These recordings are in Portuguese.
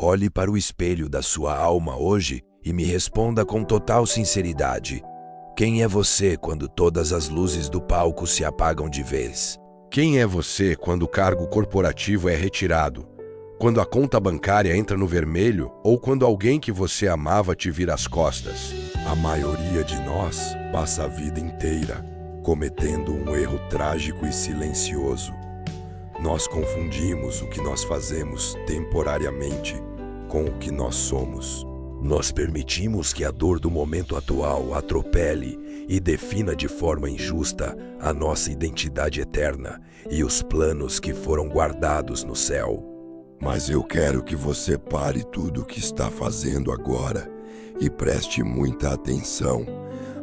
Olhe para o espelho da sua alma hoje e me responda com total sinceridade. Quem é você quando todas as luzes do palco se apagam de vez? Quem é você quando o cargo corporativo é retirado? Quando a conta bancária entra no vermelho ou quando alguém que você amava te vira as costas? A maioria de nós passa a vida inteira cometendo um erro trágico e silencioso. Nós confundimos o que nós fazemos temporariamente com o que nós somos. Nós permitimos que a dor do momento atual atropele e defina de forma injusta a nossa identidade eterna e os planos que foram guardados no céu. Mas eu quero que você pare tudo o que está fazendo agora e preste muita atenção.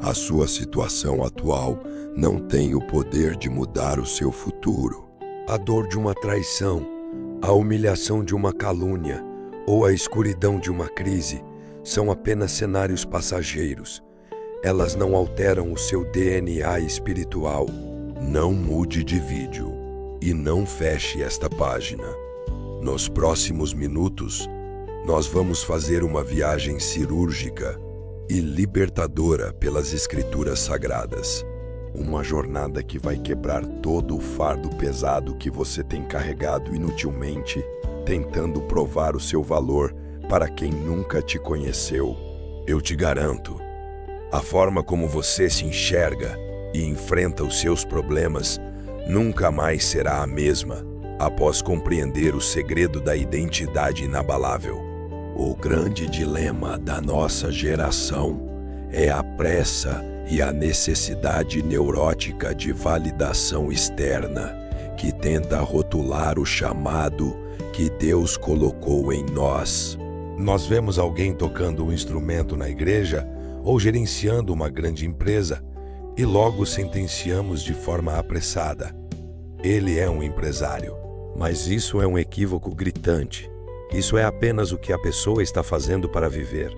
A sua situação atual não tem o poder de mudar o seu futuro. A dor de uma traição, a humilhação de uma calúnia ou a escuridão de uma crise são apenas cenários passageiros. Elas não alteram o seu DNA espiritual. Não mude de vídeo e não feche esta página. Nos próximos minutos, nós vamos fazer uma viagem cirúrgica e libertadora pelas Escrituras Sagradas. Uma jornada que vai quebrar todo o fardo pesado que você tem carregado inutilmente, tentando provar o seu valor para quem nunca te conheceu. Eu te garanto, a forma como você se enxerga e enfrenta os seus problemas nunca mais será a mesma após compreender o segredo da identidade inabalável. O grande dilema da nossa geração é a pressa e a necessidade neurótica de validação externa que tenta rotular o chamado que Deus colocou em nós. Nós vemos alguém tocando um instrumento na igreja ou gerenciando uma grande empresa e logo sentenciamos de forma apressada. Ele é um empresário, mas isso é um equívoco gritante. Isso é apenas o que a pessoa está fazendo para viver,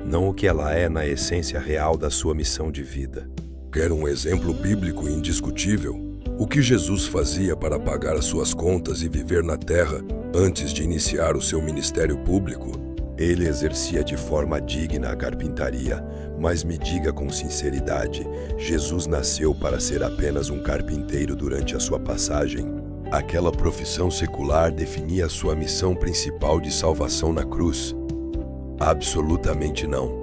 não o que ela é na essência real da sua missão de vida. Quer um exemplo bíblico indiscutível? O que Jesus fazia para pagar as suas contas e viver na terra antes de iniciar o seu ministério público? Ele exercia de forma digna a carpintaria, mas me diga com sinceridade, Jesus nasceu para ser apenas um carpinteiro durante a sua passagem? Aquela profissão secular definia a sua missão principal de salvação na cruz? Absolutamente não.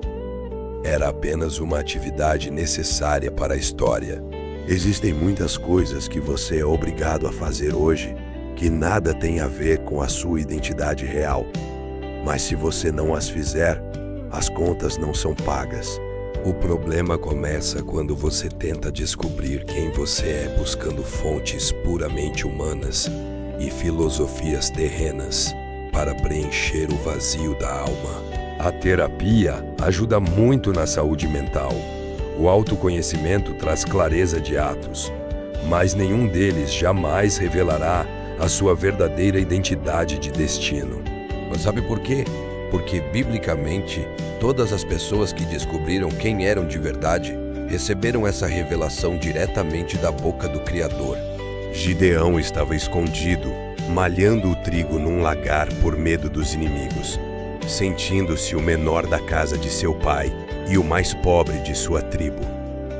Era apenas uma atividade necessária para a história. Existem muitas coisas que você é obrigado a fazer hoje que nada tem a ver com a sua identidade real. Mas se você não as fizer, as contas não são pagas. O problema começa quando você tenta descobrir quem você é buscando fontes puramente humanas e filosofias terrenas para preencher o vazio da alma. A terapia ajuda muito na saúde mental. O autoconhecimento traz clareza de atos, mas nenhum deles jamais revelará a sua verdadeira identidade de destino. Mas sabe por quê? Porque, biblicamente, todas as pessoas que descobriram quem eram de verdade receberam essa revelação diretamente da boca do Criador. Gideão estava escondido, malhando o trigo num lagar por medo dos inimigos, sentindo-se o menor da casa de seu pai e o mais pobre de sua tribo.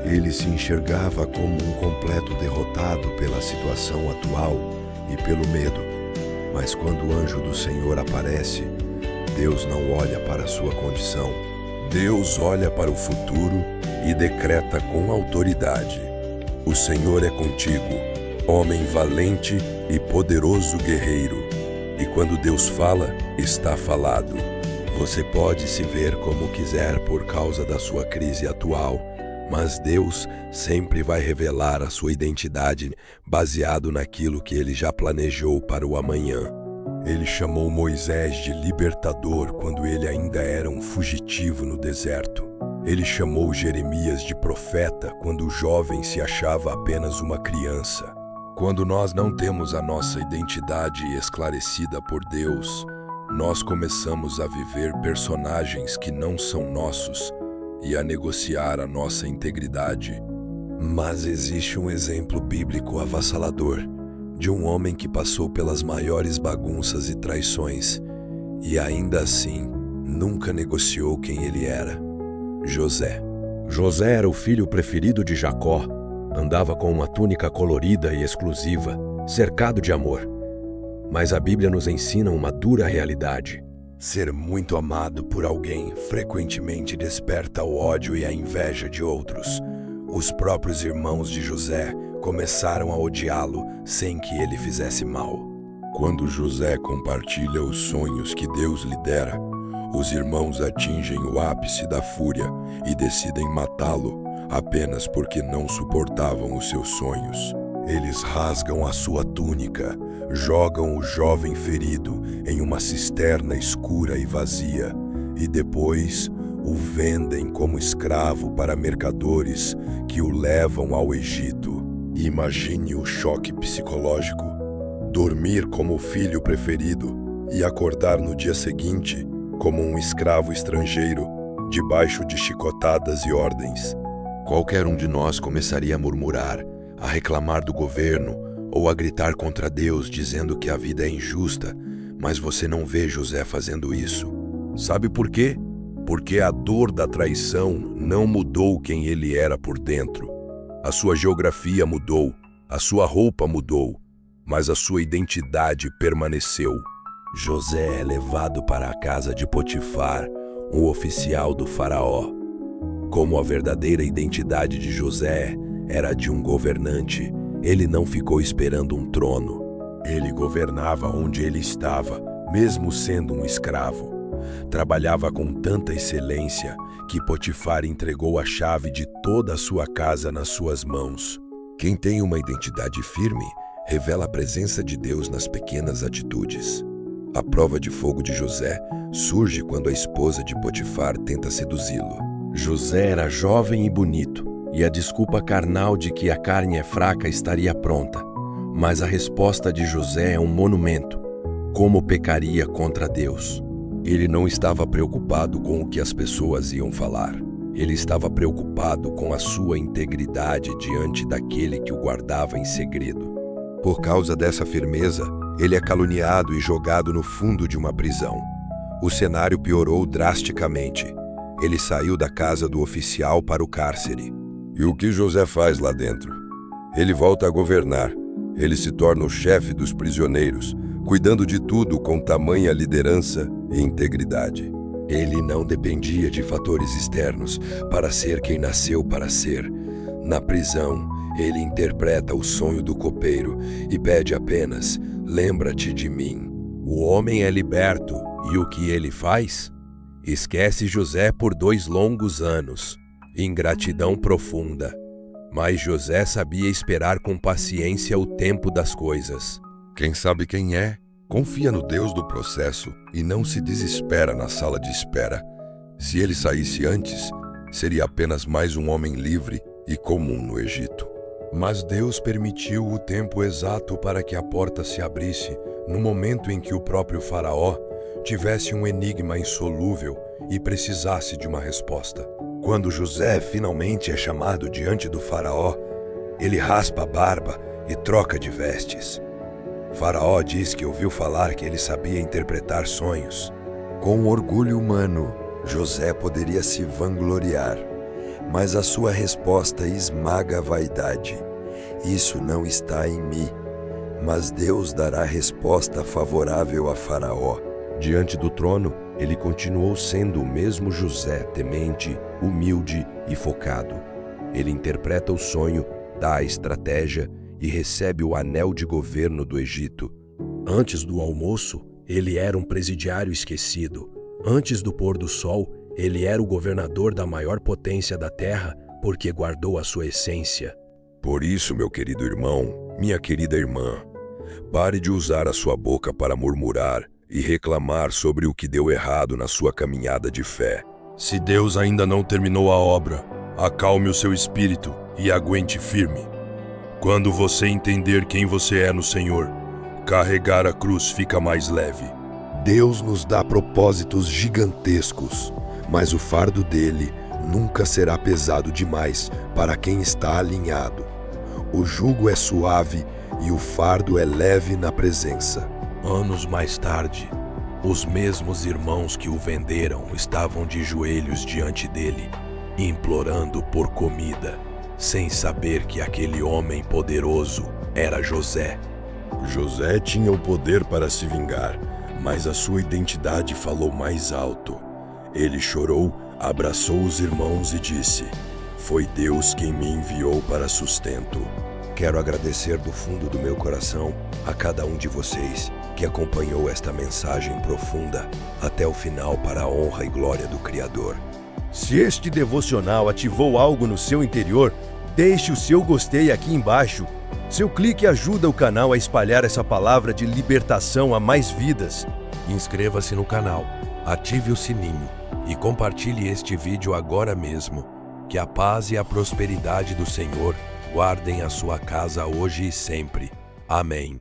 Ele se enxergava como um completo derrotado pela situação atual e pelo medo. Mas quando o anjo do Senhor aparece, Deus não olha para a sua condição. Deus olha para o futuro e decreta com autoridade: o Senhor é contigo, homem valente e poderoso guerreiro. E quando Deus fala, está falado. Você pode se ver como quiser por causa da sua crise atual, mas Deus sempre vai revelar a sua identidade baseado naquilo que Ele já planejou para o amanhã. Ele chamou Moisés de libertador quando ele ainda era um fugitivo no deserto. Ele chamou Jeremias de profeta quando o jovem se achava apenas uma criança. Quando nós não temos a nossa identidade esclarecida por Deus, nós começamos a viver personagens que não são nossos e a negociar a nossa integridade. Mas existe um exemplo bíblico avassalador de um homem que passou pelas maiores bagunças e traições e ainda assim nunca negociou quem ele era: José. José era o filho preferido de Jacó. Andava com uma túnica colorida e exclusiva, cercado de amor. Mas a Bíblia nos ensina uma dura realidade. Ser muito amado por alguém frequentemente desperta o ódio e a inveja de outros. Os próprios irmãos de José começaram a odiá-lo sem que ele fizesse mal. Quando José compartilha os sonhos que Deus lhe dera, os irmãos atingem o ápice da fúria e decidem matá-lo apenas porque não suportavam os seus sonhos. Eles rasgam a sua túnica, jogam o jovem ferido em uma cisterna escura e vazia e depois o vendem como escravo para mercadores que o levam ao Egito. Imagine o choque psicológico. Dormir como o filho preferido e acordar no dia seguinte como um escravo estrangeiro, debaixo de chicotadas e ordens. Qualquer um de nós começaria a murmurar, a reclamar do governo ou a gritar contra Deus dizendo que a vida é injusta, mas você não vê José fazendo isso. Sabe por quê? Porque a dor da traição não mudou quem ele era por dentro. A sua geografia mudou, a sua roupa mudou, mas a sua identidade permaneceu. José é levado para a casa de Potifar, um oficial do faraó. Como a verdadeira identidade de José era de um governante, ele não ficou esperando um trono. Ele governava onde ele estava, mesmo sendo um escravo. Trabalhava com tanta excelência que Potifar entregou a chave de toda a sua casa nas suas mãos. Quem tem uma identidade firme revela a presença de Deus nas pequenas atitudes. A prova de fogo de José surge quando a esposa de Potifar tenta seduzi-lo. José era jovem e bonito, e a desculpa carnal de que a carne é fraca estaria pronta. Mas a resposta de José é um monumento. Como pecaria contra Deus? Ele não estava preocupado com o que as pessoas iam falar. Ele estava preocupado com a sua integridade diante daquele que o guardava em segredo. Por causa dessa firmeza, ele é caluniado e jogado no fundo de uma prisão. O cenário piorou drasticamente. Ele saiu da casa do oficial para o cárcere. E o que José faz lá dentro? Ele volta a governar. Ele se torna o chefe dos prisioneiros, cuidando de tudo com tamanha liderança e integridade. Ele não dependia de fatores externos para ser quem nasceu para ser. Na prisão, ele interpreta o sonho do copeiro e pede apenas: lembra-te de mim. O homem é liberto, e o que ele faz? Esquece José por 2 longos anos, ingratidão profunda. Mas José sabia esperar com paciência o tempo das coisas. Quem sabe quem é, confia no Deus do processo e não se desespera na sala de espera. Se ele saísse antes, seria apenas mais um homem livre e comum no Egito. Mas Deus permitiu o tempo exato para que a porta se abrisse, no momento em que o próprio faraó tivesse um enigma insolúvel e precisasse de uma resposta. Quando José finalmente é chamado diante do faraó, ele raspa a barba e troca de vestes. Faraó diz que ouviu falar que ele sabia interpretar sonhos. Com orgulho humano, José poderia se vangloriar, mas a sua resposta esmaga a vaidade. Isso não está em mim, mas Deus dará resposta favorável a Faraó. Diante do trono, ele continuou sendo o mesmo José, temente, humilde e focado. Ele interpreta o sonho, dá a estratégia e recebe o anel de governo do Egito. Antes do almoço, ele era um presidiário esquecido. Antes do pôr do sol, ele era o governador da maior potência da terra, porque guardou a sua essência. Por isso, meu querido irmão, minha querida irmã, pare de usar a sua boca para murmurar e reclamar sobre o que deu errado na sua caminhada de fé. Se Deus ainda não terminou a obra, acalme o seu espírito e aguente firme. Quando você entender quem você é no Senhor, carregar a cruz fica mais leve. Deus nos dá propósitos gigantescos, mas o fardo dele nunca será pesado demais para quem está alinhado. O jugo é suave e o fardo é leve na presença. Anos mais tarde, Os mesmos irmãos que o venderam estavam de joelhos diante dele, implorando por comida, sem saber que aquele homem poderoso era José. José tinha o poder para se vingar, mas a sua identidade falou mais alto. Ele chorou, abraçou os irmãos e disse: "Foi Deus quem me enviou para sustento." Quero agradecer do fundo do meu coração a cada um de vocês que acompanhou esta mensagem profunda até o final para a honra e glória do Criador. Se este devocional ativou algo no seu interior, deixe o seu gostei aqui embaixo. Seu clique ajuda o canal a espalhar essa palavra de libertação a mais vidas. Inscreva-se no canal, ative o sininho e compartilhe este vídeo agora mesmo. Que a paz e a prosperidade do Senhor guardem a sua casa hoje e sempre. Amém.